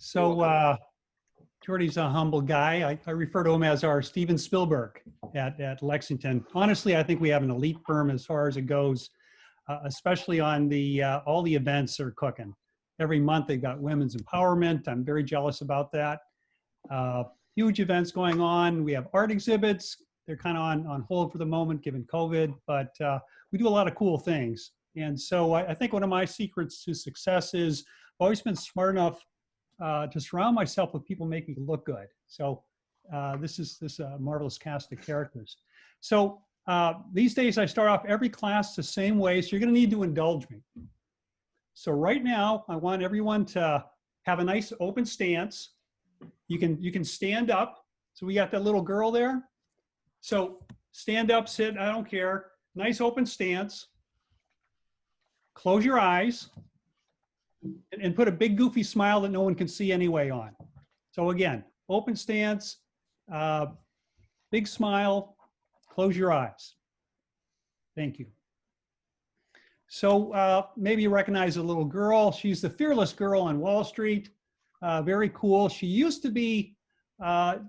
So Jordy's a humble guy. I refer to him as our Steven Spielberg at Lexington. Honestly, I think we have an elite firm as far as it goes, especially on the all the events are cooking. Every month they've got women's empowerment. I'm very jealous about that. Huge events going on. We have art exhibits. They're kind of on hold for the moment given COVID, but we do a lot of cool things. And so I think one of my secrets to success is I've always been smart enough to surround myself with people make me look good. So this is marvelous cast of characters. So these days I start off every class the same way, so you're gonna need to indulge me. So right now, I want everyone to have a nice open stance. You can stand up. So we got that little girl there. So stand up, sit, I don't care. Nice open stance. Close your eyes and put a big goofy smile that no one can see anyway on. So again, open stance, big smile, close your eyes. Thank you. So maybe you recognize a little girl. She's the fearless girl on Wall Street. Very cool. She used to be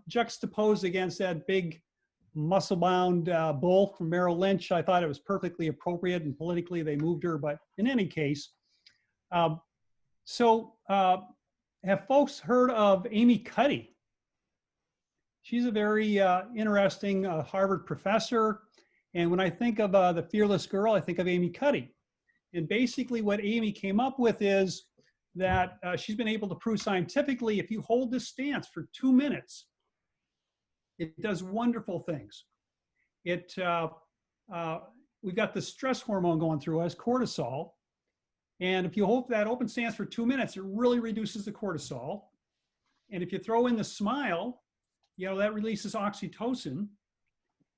juxtaposed against that big muscle-bound bull from Merrill Lynch. I thought it was perfectly appropriate, and politically they moved her. But in any case, have folks heard of Amy Cuddy? She's a very interesting Harvard professor. And when I think of the fearless girl, I think of Amy Cuddy. And basically what Amy came up with is that she's been able to prove scientifically, if you hold this stance for 2 minutes, it does wonderful things. We've got the stress hormone going through us, cortisol. And if you hold that open stance for 2 minutes, it really reduces the cortisol. And if you throw in the smile, that releases oxytocin.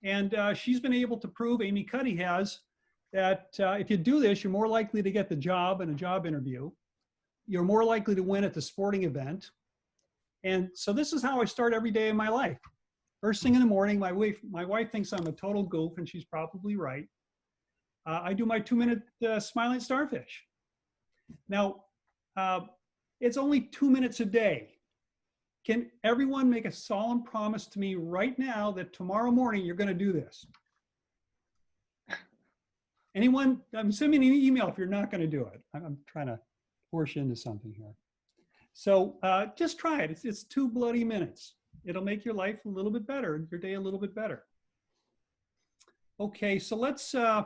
And she's been able to prove, Amy Cuddy has, that if you do this, you're more likely to get the job in a job interview. You're more likely to win at the sporting event. And so this is how I start every day in my life. First thing in the morning, my wife thinks I'm a total goof, and she's probably right. I do my 2-minute smiling starfish. Now, it's only 2 minutes a day. Can everyone make a solemn promise to me right now that tomorrow morning you're going to do this? Anyone? Send me an email if you're not going to do it. I'm trying to force you into something here. So just try it. It's 2 bloody minutes. It'll make your life a little bit better, your day a little bit better. Okay, so let's go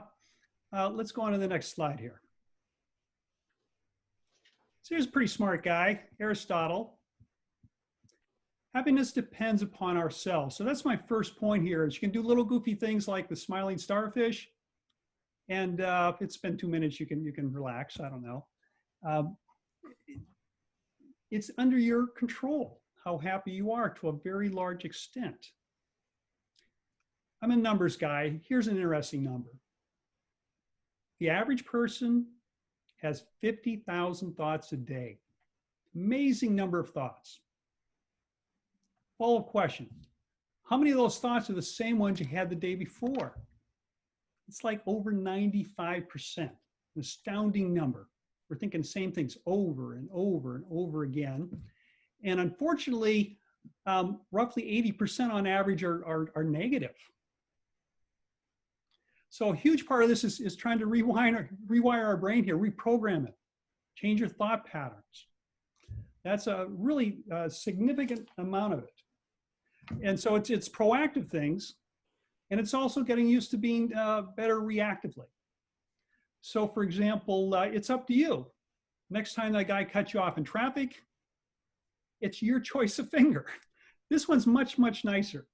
on to the next slide here. So here's a pretty smart guy, Aristotle. Happiness depends upon ourselves. So that's my first point here, is you can do little goofy things like the smiling starfish. And if it's been 2 minutes, you can relax, I don't know. It's under your control how happy you are to a very large extent. I'm a numbers guy. Here's an interesting number. The average person has 50,000 thoughts a day. Amazing number of thoughts. Follow-up question. How many of those thoughts are the same ones you had the day before? It's like over 95%, an astounding number. We're thinking the same things over and over and over again. And unfortunately, roughly 80% on average are negative. So a huge part of this is trying to rewire our brain here, reprogram it, change your thought patterns. That's a really significant amount of it. And so it's proactive things, and it's also getting used to being better reactively. So for example, it's up to you. Next time that guy cuts you off in traffic, it's your choice of finger. This one's much, much nicer.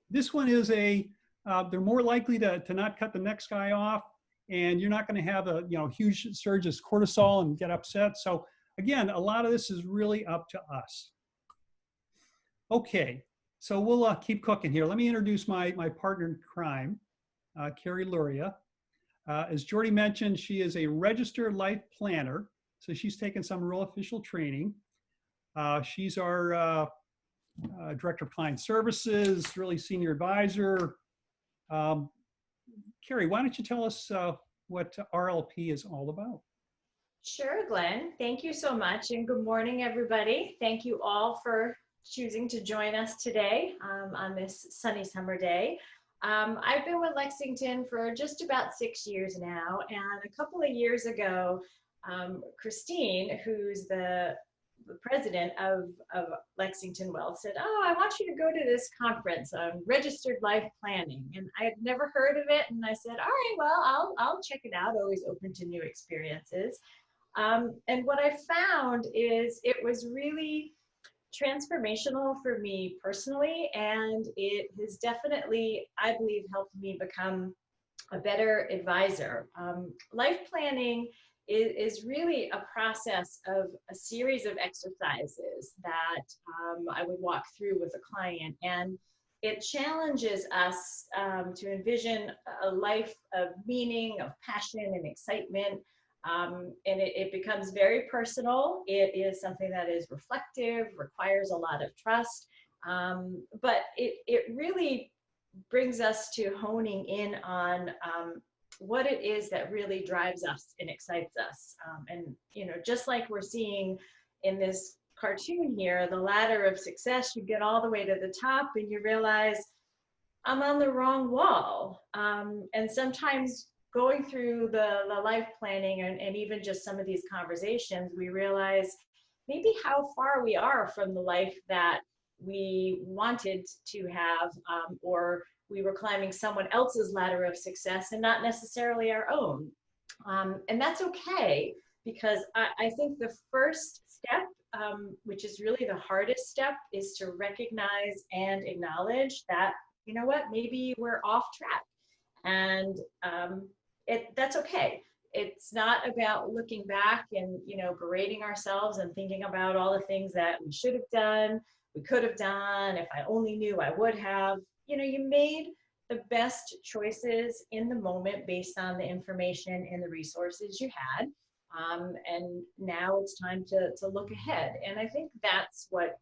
This one is they're more likely to not cut the next guy off, and you're not gonna have a huge surge of cortisol and get upset. So again, a lot of this is really up to us. Okay, so we'll keep cooking here. Let me introduce my partner in crime, Kerry Luria. As Jordy mentioned, she is a registered life planner, so she's taken some real official training. She's our Director of Client Services, really senior advisor. Kerry, why don't you tell us what RLP is all about? Sure, Glenn. Thank you so much, and good morning, everybody. Thank you all for choosing to join us today on this sunny summer day. I've been with Lexington for just about 6 years now, and a couple of years ago, Christine, who's the president of Lexington Wealth, said, "Oh, I want you to go to this conference on registered life planning." And I had never heard of it, and I said, "All right, well, I'll check it out. Always open to new experiences." And what I found is it was really transformational for me personally, and it has definitely, I believe, helped me become a better advisor. Life planning is really a process of a series of exercises that I would walk through with a client, and it challenges us to envision a life of meaning, of passion and excitement. And it becomes very personal. It is something that is reflective, requires a lot of trust, but it really brings us to honing in on what it is that really drives us and excites us. And, you know, just like we're seeing in this cartoon here, the ladder of success, you get all the way to the top and you realize I'm on the wrong wall. And sometimes going through the life planning and even just some of these conversations, we realize maybe how far we are from the life that we wanted to have, or we were climbing someone else's ladder of success and not necessarily our own. And that's okay, because I think the first step, which is really the hardest step, is to recognize and acknowledge that, you know what, maybe we're off track. And that's okay. It's not about looking back and, you know, berating ourselves and thinking about all the things that we should have done, we could have done, if I only knew I would have. You know, you made the best choices in the moment based on the information and the resources you had. And now it's time to look ahead. And I think that's what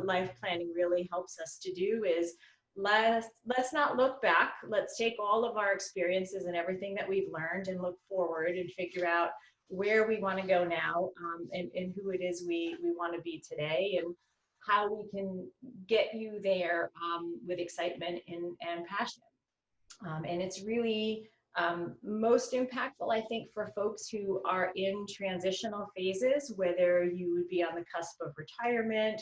life planning really helps us to do is let's not look back. Let's take all of our experiences and everything that we've learned and look forward and figure out where we want to go now, and who it is we want to be today, and how we can get you there with excitement and passion. And it's really most impactful, I think, for folks who are in transitional phases, whether you would be on the cusp of retirement,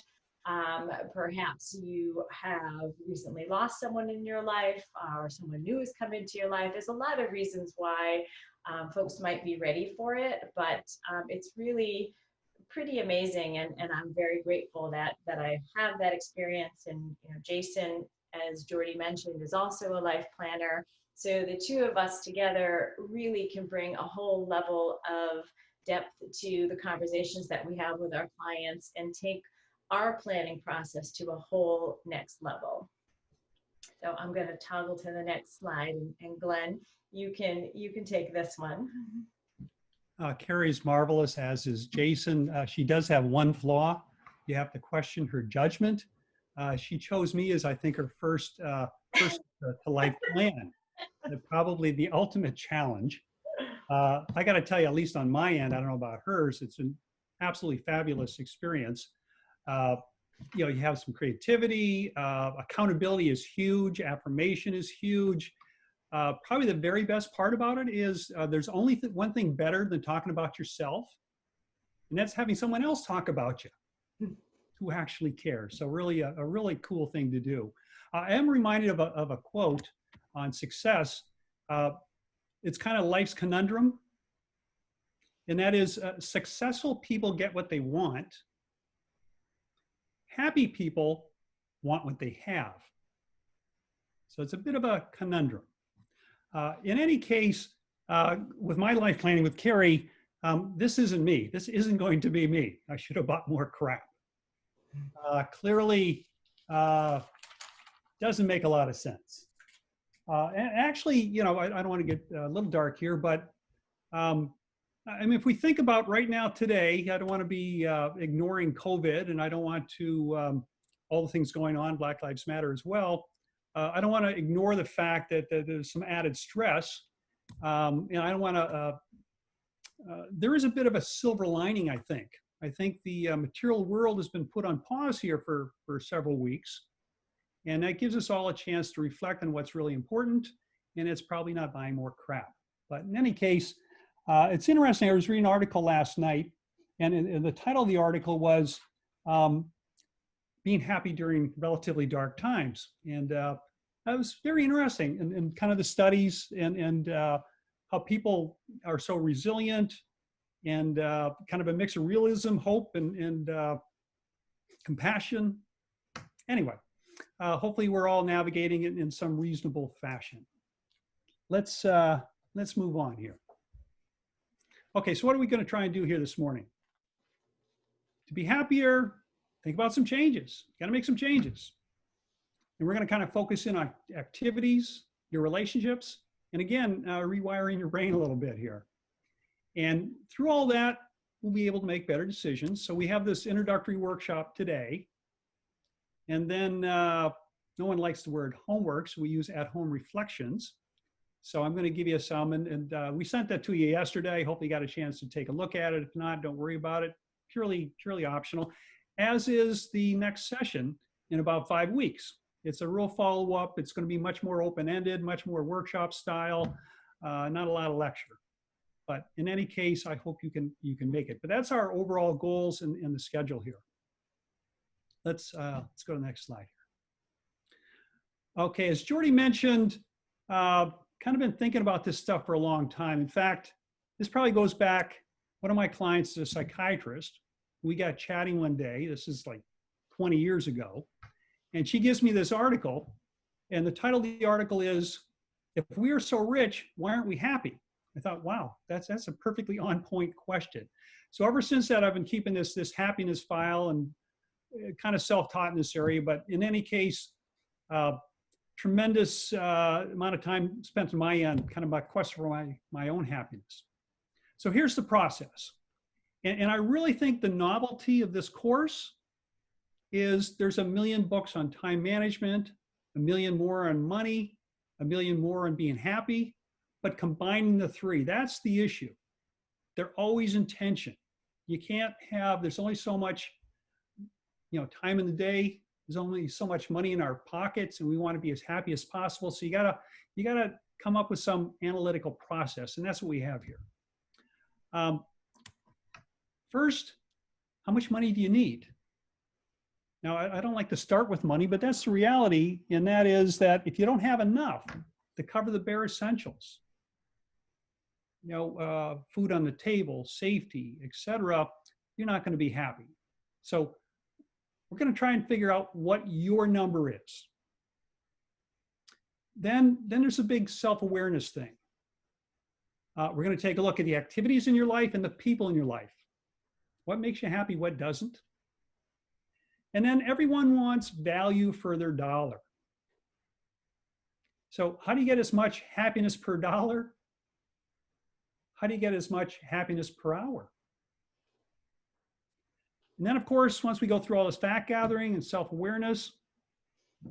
perhaps you have recently lost someone in your life, or someone new has come into your life. There's a lot of reasons why folks might be ready for it, but it's really pretty amazing, and I'm very grateful that I have that experience. And you know, Jason, as Jordy mentioned, is also a life planner. So the two of us together really can bring a whole level of depth to the conversations that we have with our clients and take our planning process to a whole next level. So I'm going to toggle to the next slide, and Glenn, you can take this one. Kerry's marvelous, as is Jason. She does have one flaw. You have to question her judgment. She chose me as, I think, her first to life plan. Probably the ultimate challenge. I got to tell you, at least on my end, I don't know about hers, it's an absolutely fabulous experience. You know, you have some creativity, accountability is huge, affirmation is huge. Probably the very best part about it is there's only one thing better than talking about yourself, and that's having someone else talk about you who actually cares. So really a really cool thing to do. I am reminded of a quote on success. It's kind of life's conundrum, and that is successful people get what they want. Happy people want what they have. So it's a bit of a conundrum. In any case, with my life planning with Kerry, this isn't me. This isn't going to be me. I should have bought more crap. Clearly, doesn't make a lot of sense. And actually, you know, I don't want to get a little dark here, but I mean, if we think about right now today, I don't want to be ignoring COVID, and I don't want to, all the things going on, Black Lives Matter as well. I don't want to ignore the fact that there's some added stress, and I don't want to there is a bit of a silver lining, I think. I think the material world has been put on pause here for several weeks. And that gives us all a chance to reflect on what's really important. And it's probably not buying more crap. But in any case, it's interesting. I was reading an article last night, and the title of the article was Being Happy During Relatively Dark Times. And that was very interesting, and kind of the studies and how people are so resilient, and kind of a mix of realism, hope, and compassion. Anyway, hopefully we're all navigating it in some reasonable fashion. Let's move on here. Okay, so what are we going to try and do here this morning? To be happier, think about some changes. Got to make some changes. And we're going to kind of focus in on activities, your relationships, and again, rewiring your brain a little bit here. And through all that, we'll be able to make better decisions. So we have this introductory workshop today. And then no one likes the word homework, so we use at-home reflections. So I'm going to give you some, and we sent that to you yesterday. Hope you got a chance to take a look at it. If not, don't worry about it. Purely optional, as is the next session in about 5 weeks. It's a real follow-up. It's going to be much more open-ended, much more workshop style, not a lot of lecture. But in any case, I hope you can make it. But that's our overall goals in the schedule here. Let's go to the next slide here. Okay, as Jordy mentioned, kind of been thinking about this stuff for a long time. In fact, this probably goes back, one of my clients is a psychiatrist. We got chatting one day, this is like 20 years ago, and she gives me this article, and the title of the article is, "If we are so rich, why aren't we happy?" I thought, wow, that's a perfectly on point question. So ever since that, I've been keeping this happiness file, and kind of self-taught in this area, but in any case, tremendous amount of time spent on my end, kind of my quest for my own happiness. So here's the process. And I really think the novelty of this course is there's a million books on time management, a million more on money, a million more on being happy, but combining the three, that's the issue. They're always in tension. You can't have, there's only so much, time in the day. There's only so much money in our pockets, and we want to be as happy as possible. So you gotta come up with some analytical process, and that's what we have here. First, how much money do you need? Now, I don't like to start with money, but that's the reality, and that is that if you don't have enough to cover the bare essentials, food on the table, safety, etc., you're not going to be happy. So we're going to try and figure out what your number is. Then there's a big self-awareness thing. We're going to take a look at the activities in your life and the people in your life. What makes you happy, what doesn't? And then everyone wants value for their dollar. So how do you get as much happiness per dollar? How do you get as much happiness per hour? And then, of course, once we go through all this fact gathering and self-awareness,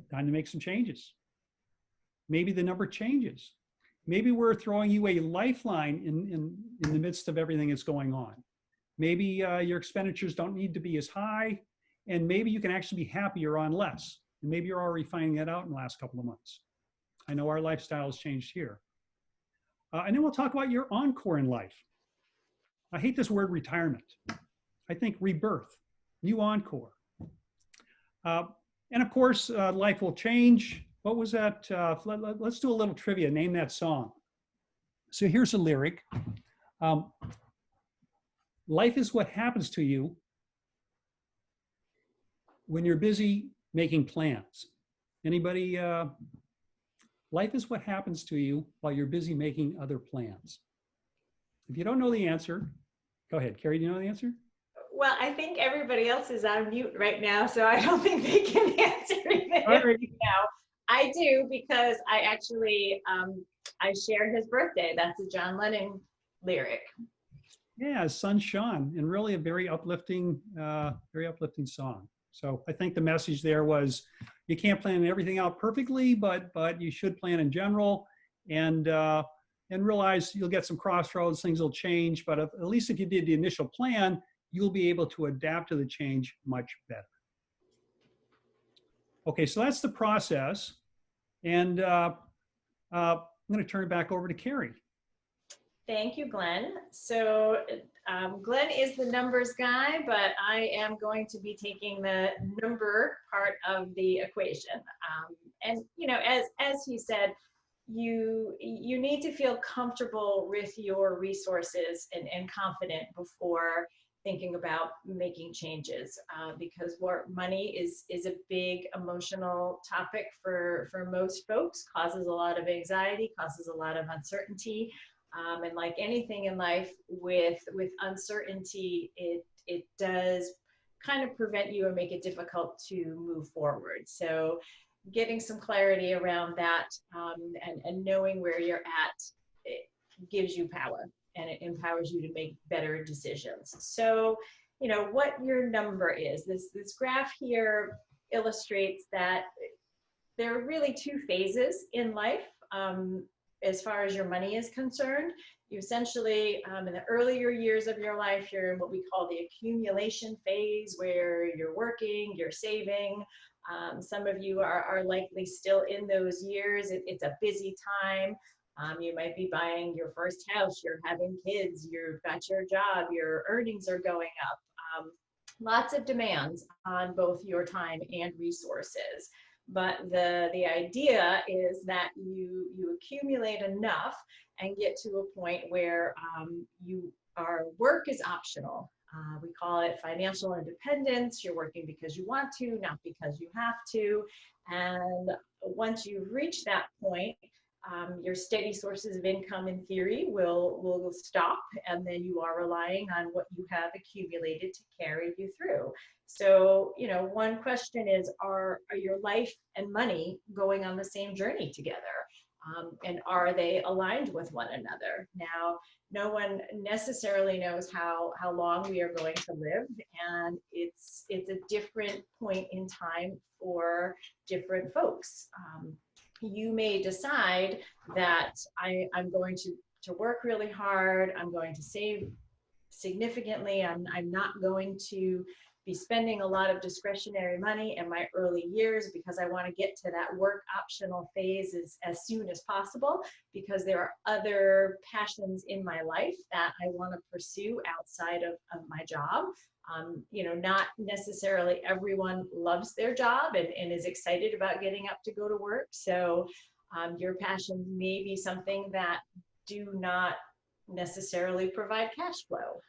time to make some changes. Maybe the number changes. Maybe we're throwing you a lifeline in the midst of everything that's going on. Maybe your expenditures don't need to be as high, and maybe you can actually be happier on less. And maybe you're already finding that out in the last couple of months. I know our lifestyle has changed here. And then we'll talk about your encore in life. I hate this word retirement. I think rebirth, new encore. And of course, life will change. What was that? Let's do a little trivia. Name that song. So here's a lyric. Life is what happens to you when you're busy making plans. Anybody? Life is what happens to you while you're busy making other plans. If you don't know the answer, go ahead. Kerry, do you know the answer? Well, I think everybody else is on mute right now, so I don't think they can answer it right now. I do, because I actually, I share his birthday. That's a John Lennon lyric. Yeah, Sun Shone, and really a very uplifting song. So I think the message there was, you can't plan everything out perfectly, but you should plan in general. And and realize you'll get some crossroads, things will change, but at least if you did the initial plan, you'll be able to adapt to the change much better. Okay, so that's the process. And I'm going to turn it back over to Kerry. Thank you, Glenn. So Glenn is the numbers guy, but I am going to be taking the number part of the equation. And you know, as he said, you need to feel comfortable with your resources and confident before thinking about making changes, because money is a big emotional topic for most folks, causes a lot of anxiety, causes a lot of uncertainty. And like anything in life with uncertainty, it does kind of prevent you or make it difficult to move forward. So getting some clarity around that, and knowing where you're at, it gives you power and it empowers you to make better decisions. So, you know, what your number is, this graph here illustrates that there are really two phases in life. As far as your money is concerned, you essentially, in the earlier years of your life, you're in what we call the accumulation phase, where you're working, you're saving. Some of you are likely still in those years. It's a busy time. You might be buying your first house, you're having kids, you've got your job, your earnings are going up. Lots of demands on both your time and resources. But the idea is that you accumulate enough and get to a point where work is optional. We call it financial independence. You're working because you want to, not because you have to. And once you've reached that point, your steady sources of income, in theory, will stop, and then you are relying on what you have accumulated to carry you through. So, you know, one question is, are your life and money going on the same journey together? And are they aligned with one another? Now, no one necessarily knows how long we are going to live, and it's a different point in time for different folks. You may decide that I'm going to work really hard, I'm going to save significantly, I'm not going to be spending a lot of discretionary money in my early years because I want to get to that work optional phase as soon as possible, because there are other passions in my life that I want to pursue outside of my job. You know, not necessarily everyone loves their job and is excited about getting up to go to work. So your passions may be something that do not necessarily provide cash flow.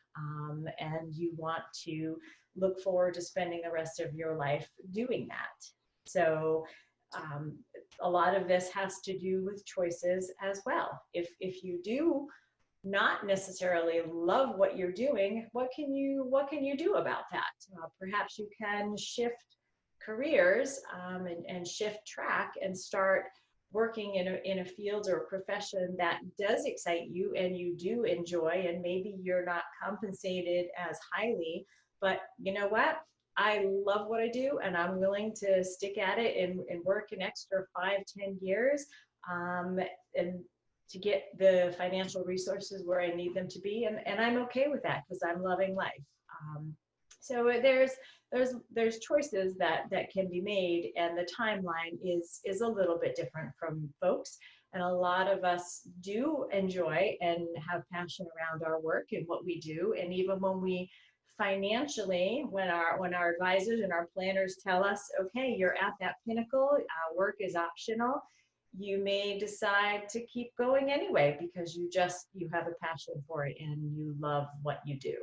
And you want to look forward to spending the rest of your life doing that. So a lot of this has to do with choices as well. If you do not necessarily love what you're doing, what can you do about that? Perhaps you can shift careers and shift track and start working in a field or a profession that does excite you and you do enjoy, and maybe you're not compensated as highly, but you know what? I love what I do and I'm willing to stick at it and work an extra 5-10 years and to get the financial resources where I need them to be. And I'm okay with that because I'm loving life. So there's choices that can be made, and the timeline is a little bit different from folks. And a lot of us do enjoy and have passion around our work and what we do. And even when we financially, when our advisors and our planners tell us, okay, you're at that pinnacle, work is optional, you may decide to keep going anyway because you have a passion for it and you love what you do.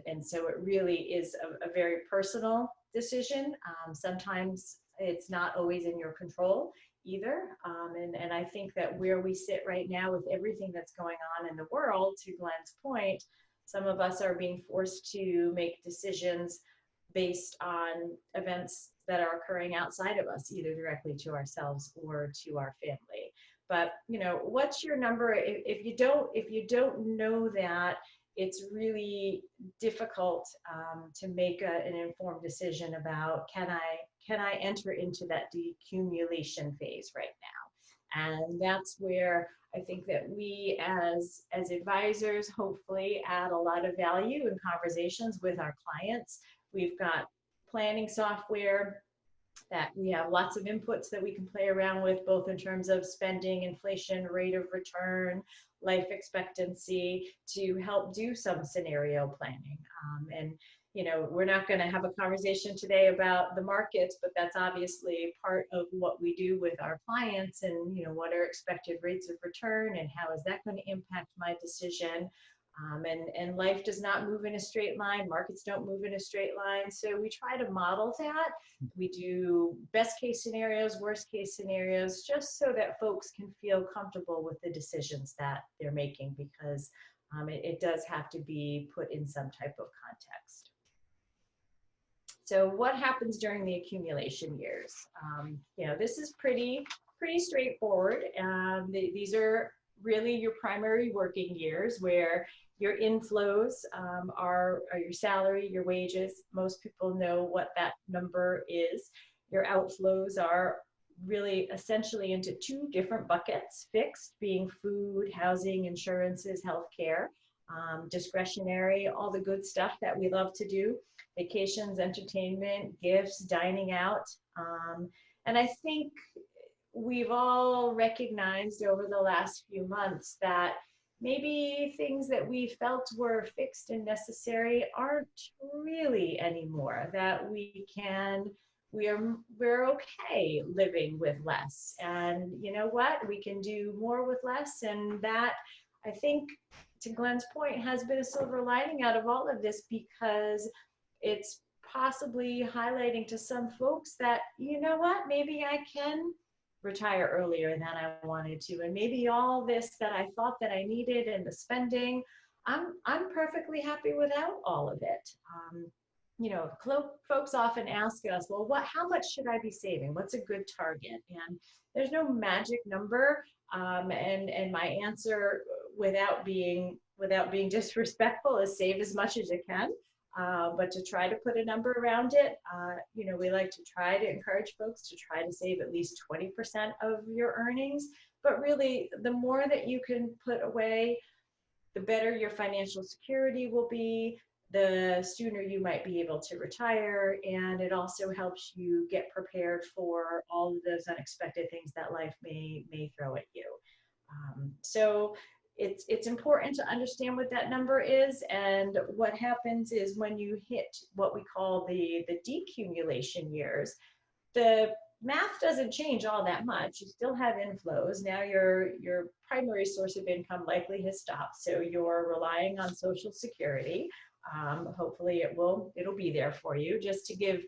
And so it really is a very personal decision. Sometimes it's not always in your control either. And I think that where we sit right now with everything that's going on in the world, to Glenn's point, some of us are being forced to make decisions based on events that are occurring outside of us, either directly to ourselves or to our family. But you know, what's your number? If you don't know that, it's really difficult to make an informed decision about, can I enter into that decumulation phase right now? And that's where I think that we as advisors hopefully add a lot of value in conversations with our clients. We've got planning software that we have lots of inputs that we can play around with, both in terms of spending, inflation, rate of return, life expectancy, to help do some scenario planning. And you know, we're not going to have a conversation today about the markets, but that's obviously part of what we do with our clients. And you know, what are expected rates of return, and how is that going to impact my decision? And life does not move in a straight line. Markets don't move in a straight line. So we try to model that. We do best case scenarios, worst case scenarios, just so that folks can feel comfortable with the decisions that they're making, because it does have to be put in some type of context. So what happens during the accumulation years? You know, this is pretty straightforward. These are really your primary working years, where your inflows are your salary, your wages. Most people know what that number is. Your outflows are really essentially into two different buckets: fixed, being food, housing, insurances, healthcare; discretionary, all the good stuff that we love to do: vacations, entertainment, gifts, dining out. And I think we've all recognized over the last few months that maybe things that we felt were fixed and necessary aren't really anymore, that we're okay living with less. And you know what? We can do more with less. And that, I think, to Glenn's point, has been a silver lining out of all of this, because it's possibly highlighting to some folks that, you know what, maybe I can retire earlier than I wanted to, and maybe all this that I thought that I needed and the spending, I'm perfectly happy without all of it. You know, folks often ask us, well, how much should I be saving? What's a good target? And there's no magic number. And my answer, without being disrespectful, is save as much as you can. But to try to put a number around it, you know, we like to try to encourage folks to try to save at least 20% of your earnings. But really, the more that you can put away, the better your financial security will be, the sooner you might be able to retire. And it also helps you get prepared for all of those unexpected things that life may throw at you. So it's important to understand what that number is. And what happens is, when you hit what we call the decumulation years, the math doesn't change all that much. You still have inflows. Now your primary source of income likely has stopped, so you're relying on Social Security. Hopefully it'll be there for you. Just to give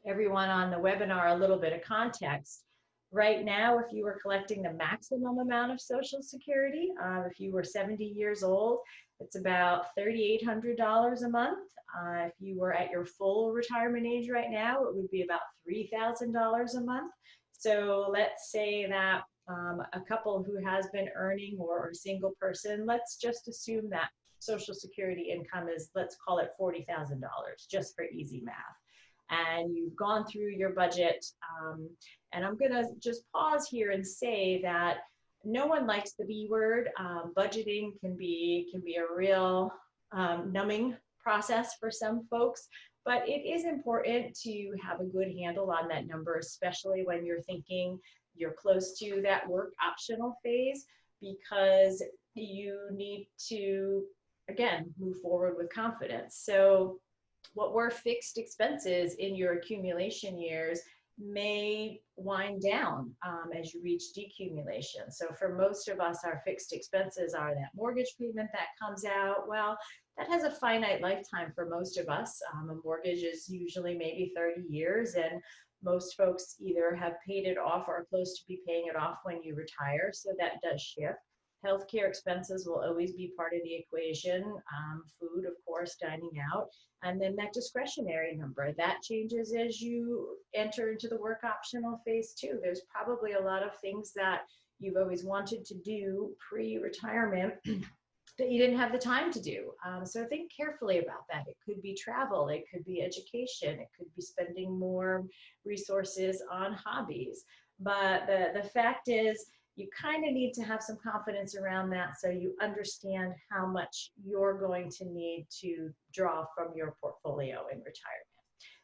everyone on the webinar a little bit of context, right now, if you were collecting the maximum amount of Social Security, if you were 70 years old, it's about $3,800 a month. If you were at your full retirement age right now, it would be about $3,000 a month. So let's say that a couple who has been earning, or a single person, let's just assume that Social Security income is, let's call it $40,000, just for easy math. And you've gone through your budget. And I'm gonna just pause here and say that no one likes the B word. Budgeting can be a real numbing process for some folks, but it is important to have a good handle on that number, especially when you're thinking you're close to that work optional phase, because you need to, again, move forward with confidence. So what were fixed expenses in your accumulation years may wind down as you reach decumulation. So for most of us, our fixed expenses are that mortgage payment that comes out. Well, that has a finite lifetime for most of us. A mortgage is usually maybe 30 years, and most folks either have paid it off or are close to be paying it off when you retire. So that does shift. Healthcare expenses will always be part of the equation. Food, of course, dining out. And then that discretionary number, that changes as you enter into the work optional phase too. There's probably a lot of things that you've always wanted to do pre-retirement that you didn't have the time to do. So think carefully about that. It could be travel, it could be education, it could be spending more resources on hobbies. But the fact is, you kind of need to have some confidence around that so you understand how much you're going to need to draw from your portfolio in retirement.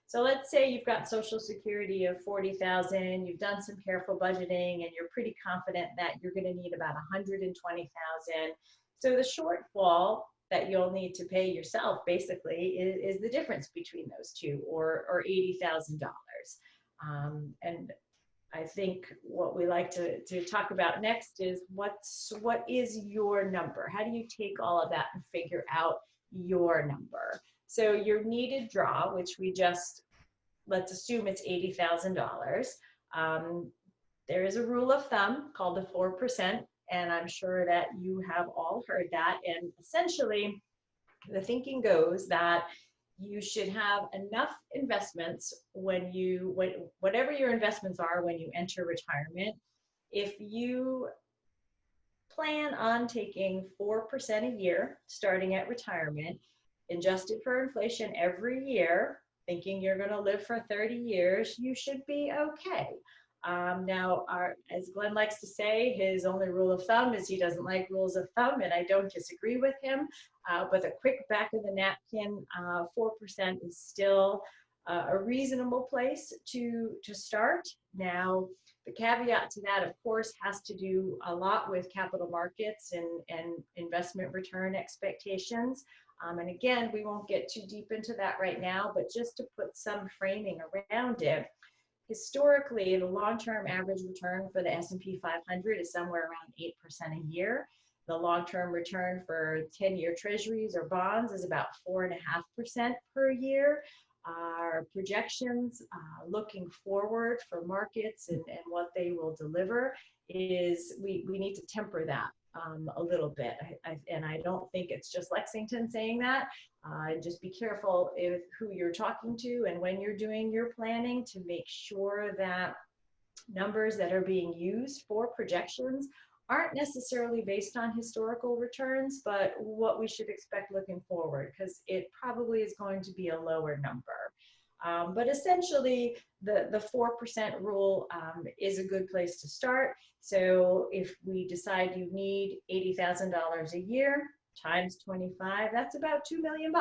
So let's say you've got Social Security of 40,000, you've done some careful budgeting, and you're pretty confident that you're going to need about 120,000. So the shortfall that you'll need to pay yourself basically is the difference between those two, or $80,000. And I think what we like to talk about next is what is your number? How do you take all of that and figure out your number? So your needed draw, which we just, let's assume it's $80,000. There is a rule of thumb called the 4%, and I'm sure that you have all heard that. And essentially, the thinking goes that you should have enough investments whatever your investments are when you enter retirement. If you plan on taking 4% a year starting at retirement, adjusted for inflation every year, thinking you're going to live for 30 years, you should be okay. Now, as Glenn likes to say, his only rule of thumb is he doesn't like rules of thumb, and I don't disagree with him. But a quick back of the napkin, 4% is still a reasonable place to start. Now, the caveat to that, of course, has to do a lot with capital markets and investment return expectations. And again, we won't get too deep into that right now, but just to put some framing around it, historically, the long-term average return for the S&P 500 is somewhere around 8% a year. The long-term return for 10-year treasuries or bonds is about 4.5% per year. Our projections looking forward for markets and what they will deliver is we need to temper that a little bit. And I don't think it's just Lexington saying that. Just be careful who you're talking to and when you're doing your planning to make sure that numbers that are being used for projections aren't necessarily based on historical returns, but what we should expect looking forward, because it probably is going to be a lower number. But essentially, the 4% rule is a good place to start. So if we decide you need $80,000 a year times 25, that's about $2 million.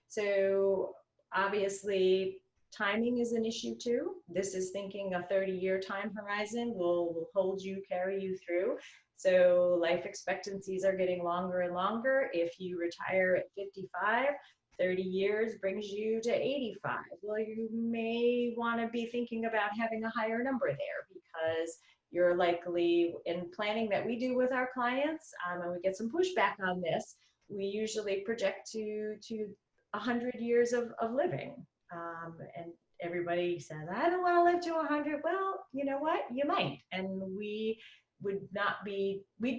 So obviously, timing is an issue too. This is thinking a 30-year time horizon will hold you, carry you through. So life expectancies are getting longer and longer. If you retire at 55, 30 years brings you to 85. Well, you may want to be thinking about having a higher number there, because you're likely, in planning that we do with our clients, and we get some pushback on this, we usually project to 100 years of living. And everybody says, I don't want to live to 100. Well, you know what? You might. And we'd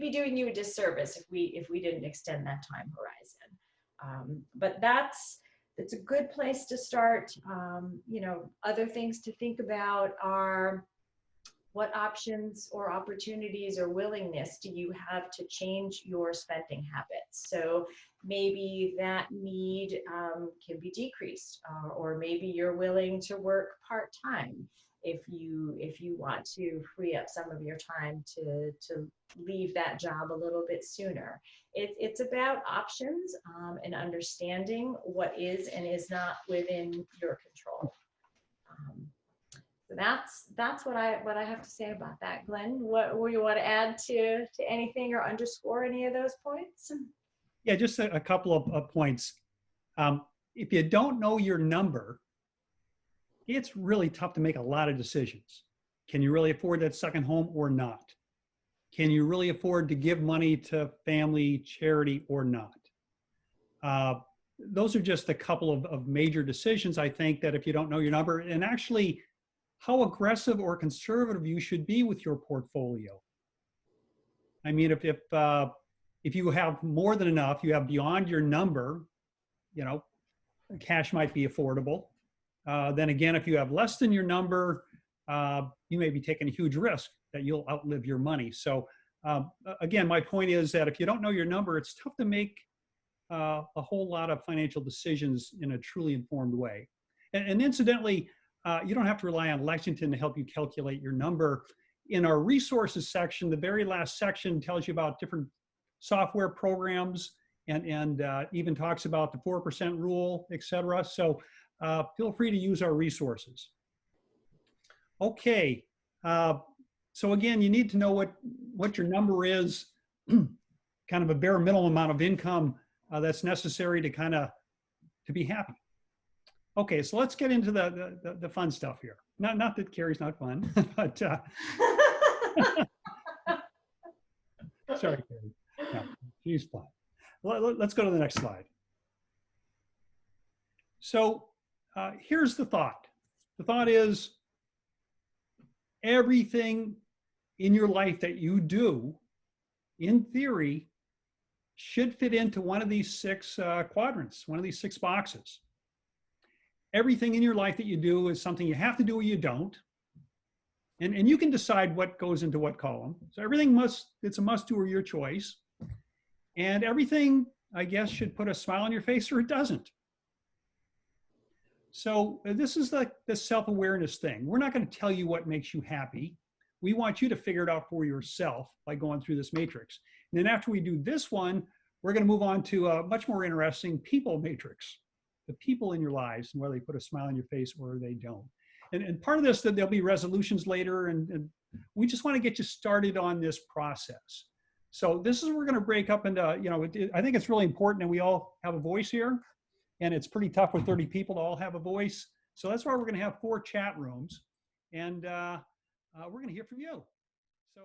be doing you a disservice if we didn't extend that time horizon. But that's a good place to start. Other things to think about are, what options or opportunities or willingness do you have to change your spending habits? So maybe that need can be decreased, or maybe you're willing to work part-time if you want to free up some of your time to leave that job a little bit sooner. It's about options and understanding what is and is not within your control. So that's what I have to say about that. Glenn, what you want to add to anything or underscore any of those points? Yeah, just a couple of points. If you don't know your number, it's really tough to make a lot of decisions. Can you really afford that second home or not? Can you really afford to give money to family, charity, or not? Those are just a couple of major decisions, I think, that if you don't know your number, and actually how aggressive or conservative you should be with your portfolio. I mean, if you have more than enough, you have beyond your number, cash might be affordable. Then again, if you have less than your number, you may be taking a huge risk that you'll outlive your money. So again, my point is that if you don't know your number, it's tough to make a whole lot of financial decisions in a truly informed way. And incidentally, you don't have to rely on Lexington to help you calculate your number. in our resources section, the very last section tells you about different software programs and even talks about the 4% rule, etc. So feel free to use our resources. Okay, so again, you need to know what your number is, kind of a bare minimum amount of income that's necessary to to be happy. Okay, so let's get into the fun stuff here. Not that Kerry's not fun, but sorry, Kerry. No, she's fun. Let's go to the next slide. So here's the thought. The thought is everything in your life that you do, in theory, should fit into one of these 6 quadrants, one of these 6 boxes. Everything in your life that you do is something you have to do or you don't. And you can decide what goes into what column. So everything it's a must do or your choice. And everything, I guess, should put a smile on your face or it doesn't. So this is the self-awareness thing. We're not going to tell you what makes you happy. We want you to figure it out for yourself by going through this matrix. And then after we do this one, we're going to move on to a much more interesting people matrix. The people in your lives and whether they put a smile on your face or they don't. And part of this, that there'll be resolutions later, and we just want to get you started on this process. So this is what we're going to break up into, I think it's really important that we all have a voice here, and it's pretty tough with 30 people to all have a voice. So that's why we're going to have 4 chat rooms, and we're going to hear from you. So.